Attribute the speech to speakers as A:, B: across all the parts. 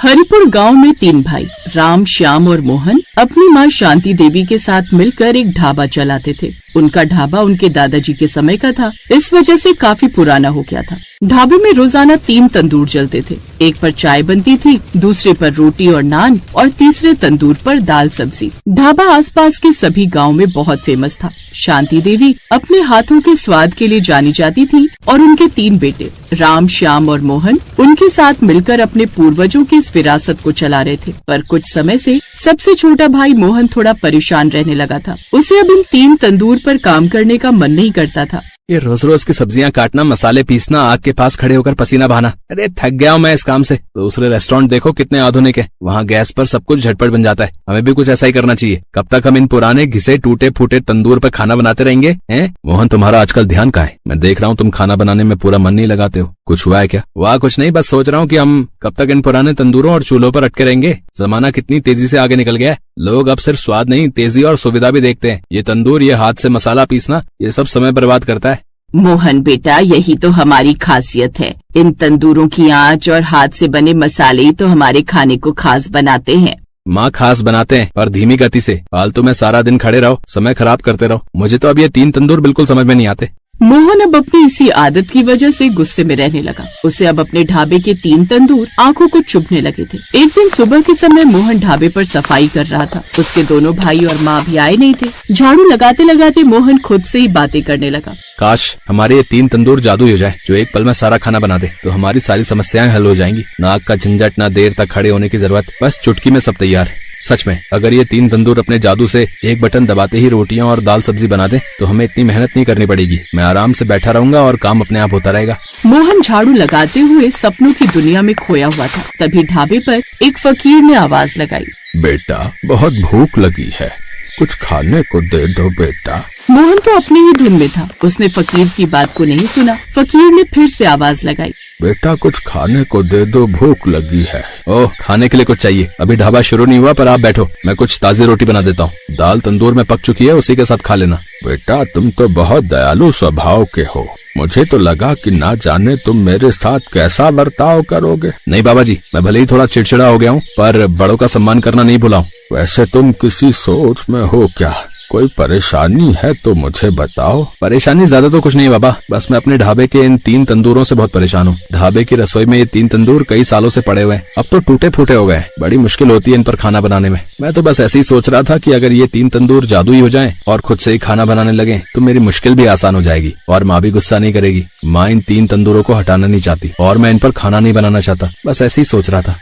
A: हरिपुर गांव में 3 भाई राम, श्याम और मोहन अपनी माँ शांति देवी के साथ मिलकर एक ढाबा चलाते थे। उनका ढाबा उनके दादाजी के समय का था, इस वजह से काफी पुराना हो गया था। ढाबे में रोजाना 3 तंदूर जलते थे। एक पर चाय बनती थी, दूसरे पर रोटी और नान और तीसरे तंदूर पर दाल सब्जी। ढाबा आसपास के सभी गांव में बहुत फेमस था। शांति देवी अपने हाथों के स्वाद के लिए जानी जाती थी और उनके 3 बेटे राम, श्याम और मोहन उनके साथ मिलकर अपने पूर्वजों की इस विरासत को चला रहे थे। पर कुछ समय से सबसे छोटा भाई मोहन थोड़ा परेशान रहने लगा था। उसे अब इन 3 तंदूर पर काम करने का मन नहीं करता था।
B: ये रोज रोज की सब्जियां काटना, मसाले पीसना, आग के पास खड़े होकर पसीना बहाना, अरे थक गया हूँ मैं इस काम से। दूसरे रेस्टोरेंट देखो कितने आधुनिक है, वहाँ गैस पर सब कुछ झटपट बन जाता है। हमें भी कुछ ऐसा ही करना चाहिए। कब तक हम इन पुराने घिसे टूटे फूटे तंदूर पर खाना बनाते रहेंगे? हैं मोहन, तुम्हारा आजकल ध्यान कहाँ है? मैं देख रहा हूँ तुम खाना बनाने में पूरा मन नहीं लगाते हो। कुछ हुआ है क्या? वाह, कुछ नहीं, बस सोच रहा हूँ कि हम कब तक इन पुराने तंदूरों और चूल्हों पर अटके रहेंगे। जमाना कितनी तेजी से आगे निकल गया है। लोग अब सिर्फ स्वाद नहीं, तेजी और सुविधा भी देखते हैं। ये तंदूर, ये हाथ से मसाला पीसना, ये सब समय बर्बाद करता है।
A: मोहन बेटा, यही तो हमारी खासियत है। इन तंदूरों की आंच और हाथ से बने मसाले ही तो हमारे खाने को खास बनाते हैं।
B: माँ खास बनाते हैं, पर धीमी गति से। फालतू में सारा दिन खड़े रहो, समय खराब करते रहो। मुझे तो अब ये 3 तंदूर बिल्कुल समझ में नहीं आते।
A: मोहन अब अपनी इसी आदत की वजह से गुस्से में रहने लगा। उसे अब अपने ढाबे के 3 तंदूर आंखों को चुभने लगे थे। एक दिन सुबह के समय मोहन ढाबे पर सफाई कर रहा था। उसके दोनों भाई और माँ भी आए नहीं थे। झाड़ू लगाते लगाते मोहन खुद से ही बातें करने लगा।
B: काश हमारे ये 3 तंदूर जादुई हो जाए, जो एक पल में सारा खाना बना दे, तो हमारी सारी समस्याएं हल हो जाएंगी। ना आग का झंझट, ना देर तक खड़े होने की जरूरत, बस चुटकी में सब तैयार। सच में, अगर ये 3 तंदूर अपने जादू से एक बटन दबाते ही रोटियां और दाल सब्जी बना दे, तो हमें इतनी मेहनत नहीं करनी पड़ेगी। मैं आराम से बैठा रहूंगा और काम अपने आप होता रहेगा।
A: मोहन झाड़ू लगाते हुए सपनों की दुनिया में खोया हुआ था। तभी ढाबे पर एक फकीर ने आवाज लगाई,
C: बेटा, बहुत भूख लगी है, कुछ खाने को दे दो बेटा।
A: मोहन तो अपनी ही धुन में था। उसने फकीर की बात को नहीं सुना। फकीर ने फिर से आवाज लगाई,
C: बेटा, कुछ खाने को दे दो, भूख लगी है।
B: ओह, खाने के लिए कुछ चाहिए? अभी ढाबा शुरू नहीं हुआ, पर आप बैठो, मैं कुछ ताज़ी रोटी बना देता हूँ। दाल तंदूर में पक चुकी है, उसी के साथ खा लेना।
C: बेटा, तुम तो बहुत दयालु स्वभाव के हो। मुझे तो लगा कि ना जाने तुम मेरे साथ कैसा बर्ताव करोगे।
B: नहीं बाबा जी, मैं भले ही थोड़ा चिड़चिड़ा हो गया हूँ, पर बड़ों का सम्मान करना नहीं भूला हूँ।
C: वैसे तुम किसी सोच में हो क्या? कोई परेशानी है तो मुझे बताओ।
B: परेशानी ज्यादा तो कुछ नहीं बाबा, बस मैं अपने ढाबे के इन 3 तंदूरों से बहुत परेशान हूँ। ढाबे की रसोई में ये 3 तंदूर कई सालों से पड़े हुए हैं, अब तो टूटे फूटे हो गए। बड़ी मुश्किल होती है इन पर खाना बनाने में। मैं तो बस ऐसे ही सोच रहा था कि अगर ये 3 तंदूर जादुई हो जाएं और खुद से ही खाना बनाने लगे, तो मेरी मुश्किल भी आसान हो जाएगी और माँ भी गुस्सा नहीं करेगी। माँ इन 3 तंदूरों को हटाना नहीं चाहती और मैं इन पर खाना नहीं बनाना चाहता। बस ऐसे ही सोच रहा था।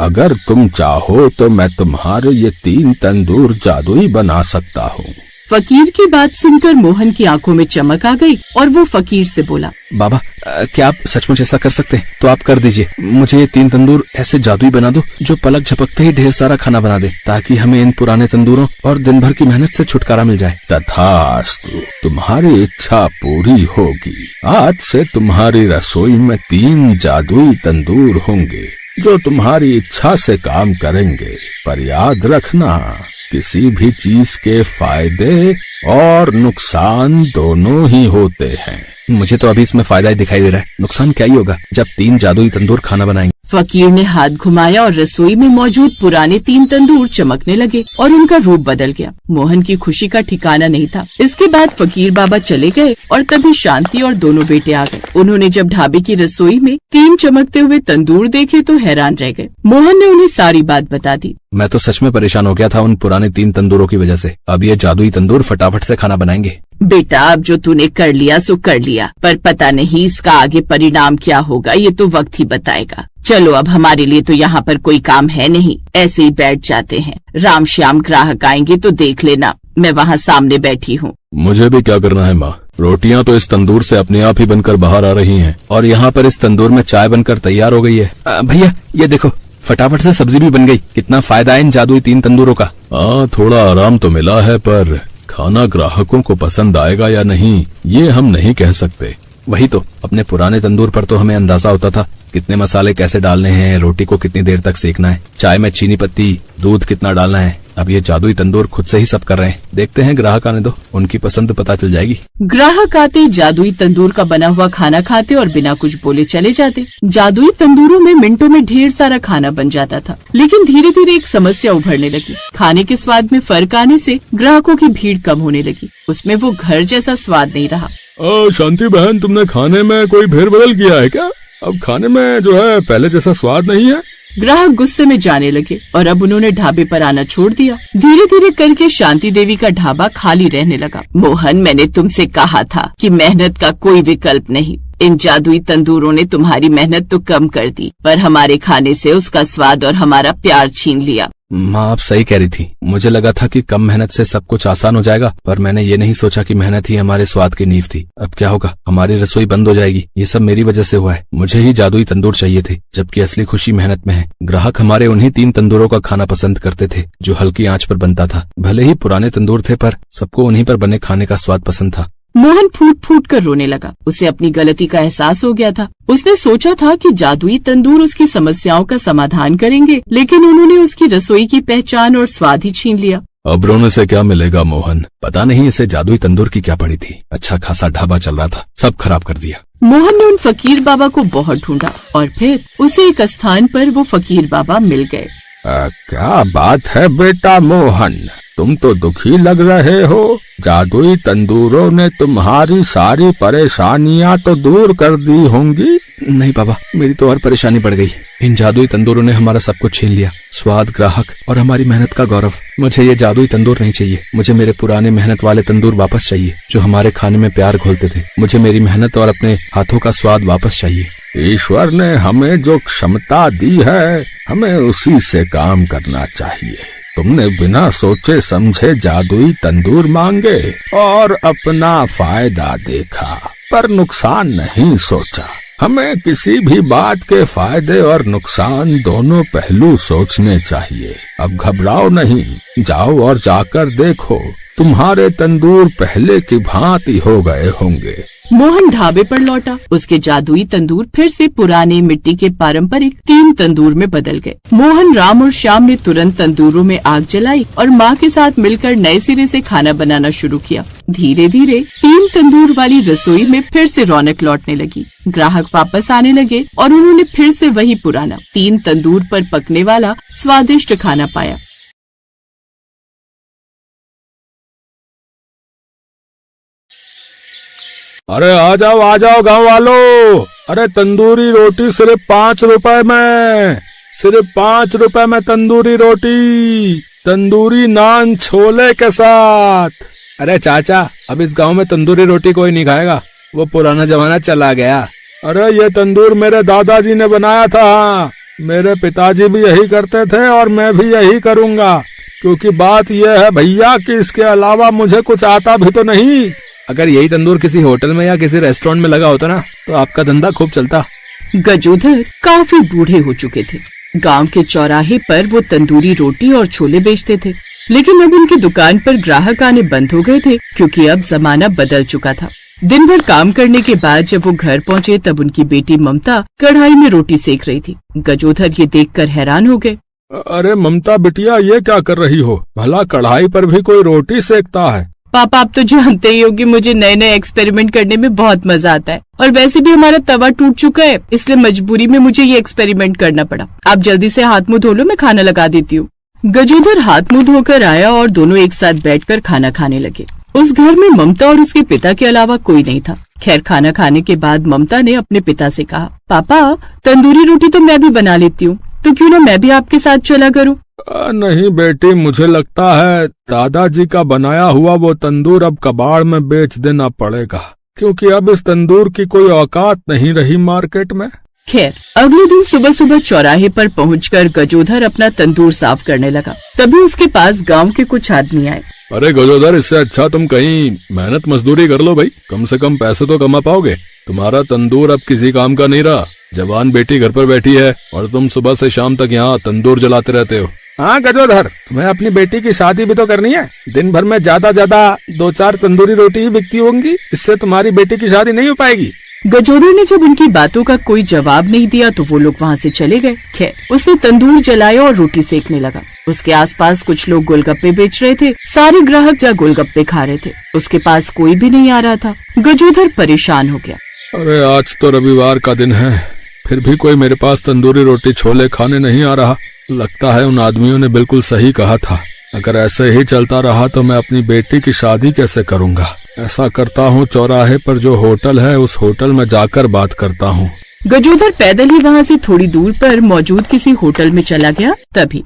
C: अगर तुम चाहो तो मैं तुम्हारे ये 3 तंदूर जादुई बना सकता हूँ।
A: फकीर की बात सुनकर मोहन की आंखों में चमक आ गई और वो फकीर से बोला,
B: बाबा, क्या आप सचमुच ऐसा कर सकते हैं? तो आप कर दीजिए। मुझे ये 3 तंदूर ऐसे जादुई बना दो जो पलक झपकते ही ढेर सारा खाना बना दे, ताकि हमें इन पुराने तंदूरों और दिन भर की मेहनत से छुटकारा मिल जाए।
C: तथास्तु, तुम्हारी इच्छा पूरी होगी। आज से तुम्हारी रसोई में 3 जादुई तंदूर होंगे जो तुम्हारी इच्छा से काम करेंगे। पर याद रखना, किसी भी चीज के फायदे और नुकसान दोनों ही होते हैं।
B: मुझे तो अभी इसमें फायदा ही दिखाई दे रहा है, नुकसान क्या ही होगा जब 3 जादुई तंदूर खाना बनाएंगे।
A: फकीर ने हाथ घुमाया और रसोई में मौजूद पुराने 3 तंदूर चमकने लगे और उनका रूप बदल गया। मोहन की खुशी का ठिकाना नहीं था। इसके बाद फकीर बाबा चले गए और तभी शांति और दोनों बेटे आ गए। उन्होंने जब ढाबे की रसोई में 3 चमकते हुए तंदूर देखे तो हैरान रह गए। मोहन ने उन्हें सारी बात बता दी।
B: मैं तो सच में परेशान हो गया था उन पुराने 3 तंदूरों की वजह से। अब ये जादुई तंदूर फटाफट से खाना बनाएंगे।
A: बेटा, अब जो तूने कर लिया सो कर लिया, पर पता नहीं इसका आगे परिणाम क्या होगा, ये तो वक्त ही बताएगा। चलो, अब हमारे लिए तो यहाँ पर कोई काम है नहीं, ऐसे ही बैठ जाते हैं। राम श्याम ग्राहक आएंगे तो देख लेना, मैं वहाँ सामने बैठी हूँ।
C: मुझे भी क्या करना है माँ? रोटियां तो इस तंदूर से अपने आप ही बनकर बाहर आ रही हैं
B: और यहाँ पर इस तंदूर में चाय बनकर तैयार हो गई है। भैया, ये देखो, फटाफट से सब्जी भी बन गई। कितना फायदा है इन जादुई 3 तंदूरों का।
C: थोड़ा आराम तो मिला है, पर खाना ग्राहकों को पसंद आएगा या नहीं, ये हम नहीं कह सकते।
B: वही तो, अपने पुराने तंदूर पर तो हमें अंदाजा होता था कितने मसाले कैसे डालने हैं, रोटी को कितनी देर तक सेकना है, चाय में चीनी पत्ती, दूध कितना डालना है। अब ये जादुई तंदूर खुद से ही सब कर रहे हैं। देखते हैं, ग्राहक आने दो, उनकी पसंद पता चल जाएगी।
A: ग्राहक आते जादुई तंदूर का बना हुआ खाना खाते और बिना कुछ बोले चले जाते। जादुई तंदूरों में मिनटों में ढेर सारा खाना बन जाता था, लेकिन धीरे धीरे एक समस्या उभरने लगी। खाने के स्वाद में फर्क आने से ग्राहकों की भीड़ कम होने लगी। उसमें वो घर जैसा स्वाद नहीं रहा।
C: शांति बहन, तुमने खाने में कोई फेरबदल किया है क्या? अब खाने में जो है पहले जैसा स्वाद नहीं है।
A: ग्राहक गुस्से में जाने लगे और अब उन्होंने ढाबे पर आना छोड़ दिया। धीरे धीरे करके शांति देवी का ढाबा खाली रहने लगा। मोहन, मैंने तुमसे कहा था कि मेहनत का कोई विकल्प नहीं। इन जादुई तंदूरों ने तुम्हारी मेहनत तो कम कर दी, पर हमारे खाने से उसका स्वाद और हमारा प्यार छीन लिया।
B: माँ, आप सही कह रही थी। मुझे लगा था कि कम मेहनत से सब कुछ आसान हो जाएगा, पर मैंने ये नहीं सोचा कि मेहनत ही हमारे स्वाद की नींव थी। अब क्या होगा, हमारी रसोई बंद हो जाएगी। ये सब मेरी वजह से हुआ है। मुझे ही जादुई तंदूर चाहिए थे, जबकि असली खुशी मेहनत में है। ग्राहक हमारे उन्हीं 3 तंदूरों का खाना पसंद करते थे जो हल्की आंच पर बनता था। भले ही पुराने तंदूर थे, पर सबको उन्हीं पर बने खाने का स्वाद पसंद था।
A: मोहन फूट फूट कर रोने लगा। उसे अपनी गलती का एहसास हो गया था। उसने सोचा था कि जादुई तंदूर उसकी समस्याओं का समाधान करेंगे, लेकिन उन्होंने उसकी रसोई की पहचान और स्वाद ही छीन लिया।
C: अब रोने से क्या मिलेगा मोहन?
B: पता नहीं इसे जादुई तंदूर की क्या पड़ी थी। अच्छा खासा ढाबा चल रहा था, सब खराब कर दिया।
A: मोहन ने उन फकीर बाबा को बहुत ढूंढा और फिर उसे एक स्थान पर वो फकीर बाबा मिल गए।
C: क्या बात है बेटा मोहन, तुम तो दुखी लग रहे हो। जादुई तंदूरों ने तुम्हारी सारी परेशानियां तो दूर कर दी होंगी।
B: नहीं पापा, मेरी तो और परेशानी बढ़ गई। इन जादुई तंदूरों ने हमारा सब कुछ छीन लिया, स्वाद, ग्राहक और हमारी मेहनत का गौरव। मुझे ये जादुई तंदूर नहीं चाहिए। मुझे मेरे पुराने मेहनत वाले तंदूर वापस चाहिए, जो हमारे खाने में प्यार घोलते थे। मुझे मेरी मेहनत और अपने हाथों का स्वाद वापस चाहिए।
C: ईश्वर ने हमें जो क्षमता दी है, हमें उसी से काम करना चाहिए। तुमने बिना सोचे समझे जादुई तंदूर मांगे और अपना फायदा देखा, पर नुकसान नहीं सोचा। हमें किसी भी बात के फायदे और नुकसान दोनों पहलू सोचने चाहिए। अब घबराओ नहीं, जाओ और जाकर देखो, तुम्हारे तंदूर पहले की भांति हो गए होंगे।
A: मोहन ढाबे पर लौटा। उसके जादुई तंदूर फिर से पुराने मिट्टी के पारंपरिक 3 तंदूर में बदल गए। मोहन, राम और श्याम ने तुरंत तंदूरों में आग जलाई और माँ के साथ मिलकर नए सिरे से खाना बनाना शुरू किया। धीरे धीरे 3 तंदूर वाली रसोई में फिर से रौनक लौटने लगी। ग्राहक वापस आने लगे और उन्होंने फिर से वही पुराना 3 तंदूर पर पकने वाला स्वादिष्ट खाना पाया।
C: अरे आ जाओ गाँव वालों। अरे तंदूरी रोटी सिर्फ 5 रुपए में, सिर्फ 5 रुपए में तंदूरी रोटी, तंदूरी नान छोले के साथ।
B: अरे चाचा, अब इस गांव में तंदूरी रोटी कोई नहीं खाएगा, वो पुराना जमाना चला गया।
C: अरे ये तंदूर मेरे दादाजी ने बनाया था। मेरे पिताजी भी यही करते थे और मैं भी यही करूँगा, क्योंकि बात यह है भैया कि इसके अलावा मुझे कुछ आता भी तो नहीं।
B: अगर यही तंदूर किसी होटल में या किसी रेस्टोरेंट में लगा होता ना, तो आपका धंधा खूब चलता।
A: गजोधर काफी बूढ़े हो चुके थे। गांव के चौराहे पर वो तंदूरी रोटी और छोले बेचते थे, लेकिन अब उनकी दुकान पर ग्राहक आने बंद हो गए थे, क्योंकि अब जमाना बदल चुका था। दिन भर काम करने के बाद जब वो घर पहुँचे, तब उनकी बेटी ममता कढ़ाई में रोटी सेक रही थी। गजोधर ये देखकर हैरान हो गए।
C: अरे ममता बिटिया, ये क्या कर रही हो? भला कढ़ाई पर भी कोई रोटी सेकता है?
A: पापा, आप तो जानते ही हो कि मुझे नए नए एक्सपेरिमेंट करने में बहुत मजा आता है, और वैसे भी हमारा तवा टूट चुका है, इसलिए मजबूरी में मुझे ये एक्सपेरिमेंट करना पड़ा। आप जल्दी से हाथ मुंह धो लो, मैं खाना लगा देती हूँ। गजोधर हाथ मुंह धोकर आया और दोनों एक साथ बैठकर खाना खाने लगे। उस घर में ममता और उसके पिता के अलावा कोई नहीं था। खैर, खाना खाने के बाद ममता ने अपने पिता से कहा, पापा, तंदूरी रोटी तो मैं भी बना लेती हूँ, तो क्यों ना मैं भी आपके साथ चला करूँ?
C: नहीं बेटी, मुझे लगता है दादाजी का बनाया हुआ वो तंदूर अब कबाड़ में बेच देना पड़ेगा, क्योंकि अब इस तंदूर की कोई औकात नहीं रही मार्केट में।
A: खैर, अगले दिन सुबह सुबह चौराहे पर पहुंचकर गजोधर अपना तंदूर साफ करने लगा। तभी उसके पास गांव के कुछ आदमी आए।
C: अरे गजोधर, इससे अच्छा तुम कहीं मेहनत मजदूरी कर लो भाई, कम से कम पैसे तो कमा पाओगे। तुम्हारा तंदूर अब किसी काम का नहीं रहा। जवान बेटी घर पर बैठी है और तुम सुबह से शाम तक यहाँ तंदूर जलाते रहते हो।
D: हाँ गजोधर, तुम्हें अपनी बेटी की शादी भी तो करनी है। दिन भर में ज्यादा 2-4 तंदूरी रोटी ही बिकती होंगी, इससे तुम्हारी बेटी की शादी नहीं हो पाएगी।
A: गजोदर ने जब उनकी बातों का कोई जवाब नहीं दिया तो वो लोग वहाँ से चले गए। खैर, उसने तंदूर जलाया और रोटी सेकने लगा। उसके आसपास कुछ लोग गोलगप्पे बेच रहे थे। सारे ग्राहक जा गोलगप्पे खा रहे थे। उसके पास कोई भी नहीं आ रहा था। गजोदर परेशान हो गया।
C: अरे आज तो रविवार का दिन है, फिर भी कोई मेरे पास तंदूरी रोटी छोले खाने नहीं आ रहा। लगता है उन आदमियों ने बिल्कुल सही कहा था। अगर ऐसे ही चलता रहा तो मैं अपनी बेटी की शादी कैसे करूँगा। ऐसा करता हूँ, चौराहे पर जो होटल है उस होटल में जाकर बात करता हूँ।
A: गजोदर पैदल ही वहाँ से थोड़ी दूर पर मौजूद किसी होटल में चला गया। तभी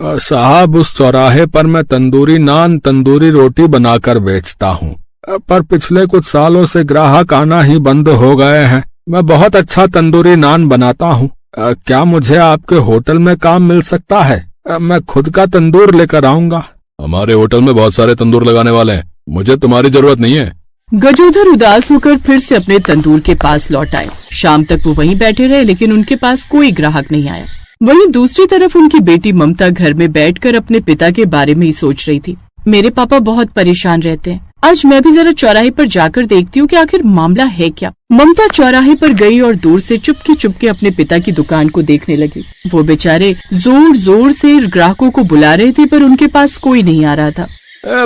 C: साहब, उस चौराहे पर मैं तंदूरी नान तंदूरी रोटी बनाकर बेचता हूँ, पर पिछले कुछ सालों से ग्राहक आना ही बंद हो गए हैं। मैं बहुत अच्छा तंदूरी नान बनाता हूँ। क्या मुझे आपके होटल में काम मिल सकता है? मैं खुद का तंदूर लेकर आऊंगा। हमारे होटल में बहुत सारे तंदूर लगाने वाले हैं, मुझे तुम्हारी जरूरत नहीं है।
A: गजोदर उदास होकर फिर से अपने तंदूर के पास लौट आए। शाम तक वो वहीं बैठे रहे, लेकिन उनके पास कोई ग्राहक नहीं आया। वहीं दूसरी तरफ उनकी बेटी ममता घर में बैठकर अपने पिता के बारे में ही सोच रही थी। मेरे पापा बहुत परेशान रहते हैं। आज मैं भी जरा चौराहे पर जाकर देखती हूँ कि आखिर मामला है क्या। ममता चौराहे पर गई और दूर से चुपके अपने पिता की दुकान को देखने लगी। वो बेचारे जोर जोर से ग्राहकों को बुला रहे थे, पर उनके पास कोई नहीं आ रहा था।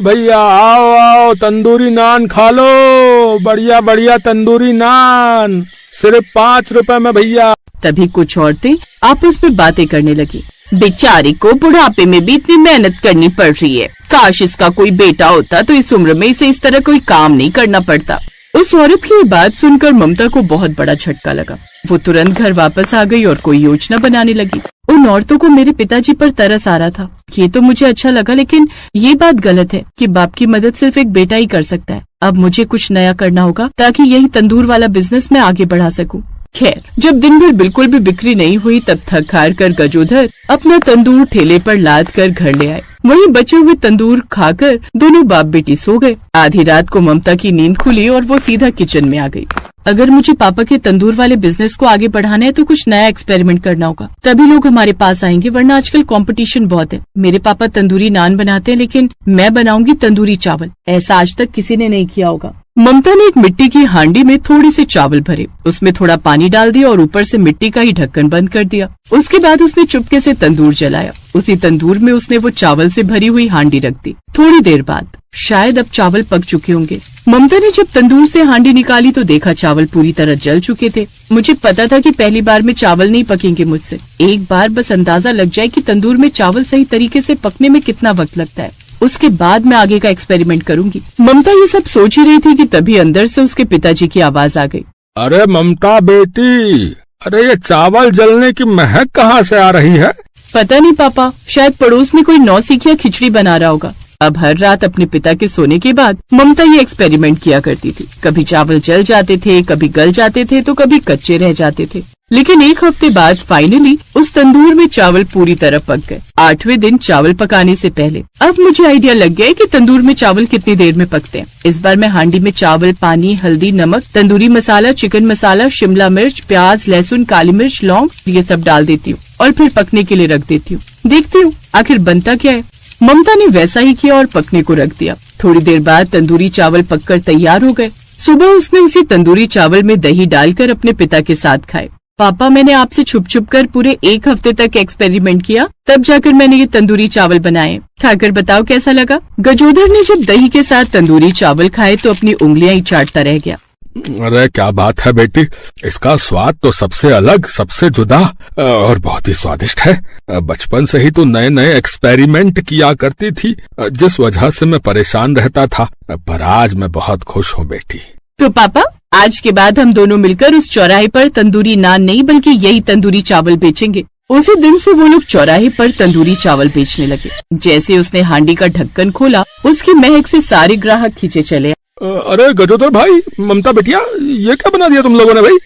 C: भैया आओ आओ, तंदूरी नान खा लो, बढ़िया बढ़िया तंदूरी नान, सिर्फ 5 रुपए में भैया।
A: तभी कुछ औरतें आपस में बातें करने लगी। बेचारी को बुढ़ापे में भी इतनी मेहनत करनी पड़ रही है। काश इसका कोई बेटा होता तो इस उम्र में इसे इस तरह कोई काम नहीं करना पड़ता। उस औरत की बात सुनकर ममता को बहुत बड़ा झटका लगा। वो तुरंत घर वापस आ गई और कोई योजना बनाने लगी। उन औरतों को मेरे पिताजी पर तरस आ रहा था। ये तो मुझे अच्छा लगा, लेकिन ये बात गलत है कि बाप की मदद सिर्फ एक बेटा ही कर सकता है। अब मुझे कुछ नया करना होगा ताकि यही तंदूर वाला बिजनेस मैं आगे बढ़ा सकूं। खैर, जब दिन भर बिल्कुल भी बिक्री नहीं हुई तब थक हार कर गजोधर अपना तंदूर ठेले पर लाद कर घर ले आए। वहीं बचे हुए तंदूर खाकर दोनों बाप बेटी सो गए। आधी रात को ममता की नींद खुली और वो सीधा किचन में आ गई। अगर मुझे पापा के तंदूर वाले बिजनेस को आगे बढ़ाना है तो कुछ नया एक्सपेरिमेंट करना होगा, तभी लोग हमारे पास आएंगे, वरना आजकल कंपटीशन बहुत है। मेरे पापा तंदूरी नान बनाते हैं, लेकिन मैं बनाऊंगी तंदूरी चावल। ऐसा आज तक किसी ने नहीं किया होगा। ममता ने एक मिट्टी की हांडी में थोड़े से चावल भरे, उसमें थोड़ा पानी डाल दिया और ऊपर से मिट्टी का ही ढक्कन बंद कर दिया। उसके बाद उसने चुपके से तंदूर जलाया। उसी तंदूर में उसने वो चावल से भरी हुई हांडी रख दी। थोड़ी देर बाद शायद अब चावल पक चुके होंगे। ममता ने जब तंदूर से हांडी निकाली तो देखा चावल पूरी तरह जल चुके थे। मुझे पता था कि पहली बार में चावल नहीं पकेंगे मुझसे। एक बार बस अंदाजा लग जाए कि तंदूर में चावल सही तरीके से पकने में कितना वक्त लगता है, उसके बाद मैं आगे का एक्सपेरिमेंट करूंगी। ममता ये सब सोच ही रही थी कि तभी अंदर से उसके पिताजी की आवाज आ गई।
C: अरे ममता बेटी, अरे ये चावल जलने की महक कहाँ से आ रही है?
A: पता नहीं पापा, शायद पड़ोस में कोई नौसिखिया खिचड़ी बना रहा होगा। अब हर रात अपने पिता के सोने के बाद ममता ये एक्सपेरिमेंट किया करती थी। कभी चावल जल जाते थे, कभी गल जाते थे, तो कभी कच्चे रह जाते थे। लेकिन एक हफ्ते बाद फाइनली उस तंदूर में चावल पूरी तरह पक गए। 8वें दिन चावल पकाने से पहले अब मुझे आइडिया लग गया कि तंदूर में चावल कितनी देर में पकते हैं। इस बार मैं हांडी में चावल, पानी, हल्दी, नमक, तंदूरी मसाला, चिकन मसाला, शिमला मिर्च, प्याज, लहसुन, काली मिर्च, लौंग ये सब डाल देती हूँ और फिर पकने के लिए रख देती हूँ। देखती हूँ आखिर बनता क्या है। ममता ने वैसा ही किया और पकने को रख दिया। थोड़ी देर बाद तंदूरी चावल पककर तैयार हो गए। सुबह उसने उसी तंदूरी चावल में दही डालकर अपने पिता के साथ खाए। पापा, मैंने आपसे छुप छुप कर पूरे 1 हफ्ते तक एक्सपेरिमेंट किया, तब जाकर मैंने ये तंदूरी चावल बनाए। खाकर बताओ कैसा लगा। गजोधर ने जब दही के साथ तंदूरी चावल खाए तो अपनी उंगलियां ही चाटता रह गया।
C: अरे क्या बात है बेटी, इसका स्वाद तो सबसे अलग, सबसे जुदा और बहुत ही स्वादिष्ट है। बचपन से ही तो नए नए एक्सपेरिमेंट किया करती थी, जिस वजह से मैं परेशान रहता था, पर आज मैं बहुत खुश हूँ बेटी।
A: तो पापा, आज के बाद हम दोनों मिलकर उस चौराहे पर तंदूरी नान नहीं बल्कि यही तंदूरी चावल बेचेंगे। उसी दिन से वो लोग चौराहे पर तंदूरी चावल बेचने लगे। जैसे उसने हांडी का ढक्कन खोला, उसकी महक से सारे ग्राहक खींचे चले।
C: अरे गजोदर भाई, ममता बेटिया, ये क्या बना दिया तुम लोगों ने भाई?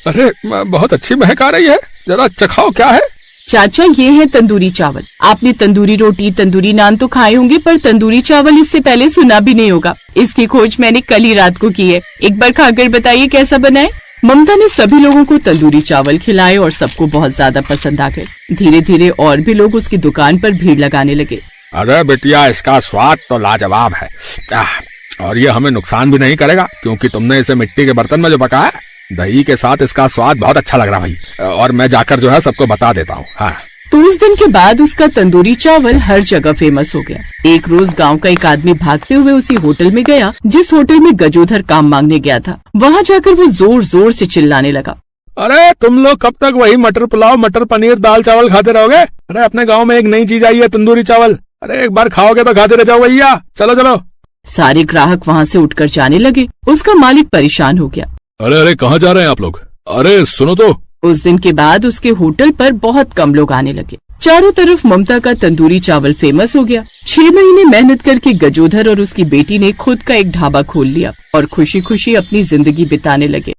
C: अरे बहुत अच्छी महक आ रही है, जरा चखाओ क्या है।
A: चाचा, ये है तंदूरी चावल। आपने तंदूरी रोटी, तंदूरी नान तो खाए होंगे, पर तंदूरी चावल इससे पहले सुना भी नहीं होगा। इसकी खोज मैंने कल ही रात को की है। एक बार खाकर बताइए कैसा बना है। ममता ने सभी लोगों को तंदूरी चावल खिलाए और सबको बहुत ज्यादा पसंद आ गए। धीरे धीरे और भी लोग उसकी दुकान पर भीड़ लगाने लगे।
C: अरे बेटिया, इसका स्वाद तो लाजवाब है। और ये हमें नुकसान भी नहीं करेगा, क्योंकि तुमने इसे मिट्टी के बर्तन में जो पकाया, दही के साथ इसका स्वाद बहुत अच्छा लग रहा भाई। और मैं जाकर जो है सबको बता देता हूँ। हाँ।
A: तो उस दिन के बाद उसका तंदूरी चावल हर जगह फेमस हो गया। एक रोज गांव का एक आदमी भागते हुए उसी होटल में गया जिस होटल में गजोधर काम मांगने गया था। वहाँ जाकर वो जोर जोर से चिल्लाने लगा,
D: अरे तुम लोग कब तक वही मटर पुलाव, मटर पनीर, दाल चावल खाते रहोगे? अरे अपने गांव में एक नई चीज आई है, तंदूरी चावल। अरे एक बार खाओगे तो खाते रह जाओ भैया, चलो चलो।
A: सारे ग्राहक वहाँ से उठकर जाने लगे। उसका मालिक परेशान हो गया।
C: अरे अरे कहाँ जा रहे हैं आप लोग? अरे सुनो तो।
A: उस दिन के बाद उसके होटल पर बहुत कम लोग आने लगे। चारों तरफ ममता का तंदूरी चावल फेमस हो गया। 6 महीने मेहनत करके गजोधर और उसकी बेटी ने खुद का एक ढाबा खोल लिया और खुशी खुशी अपनी जिंदगी बिताने लगे।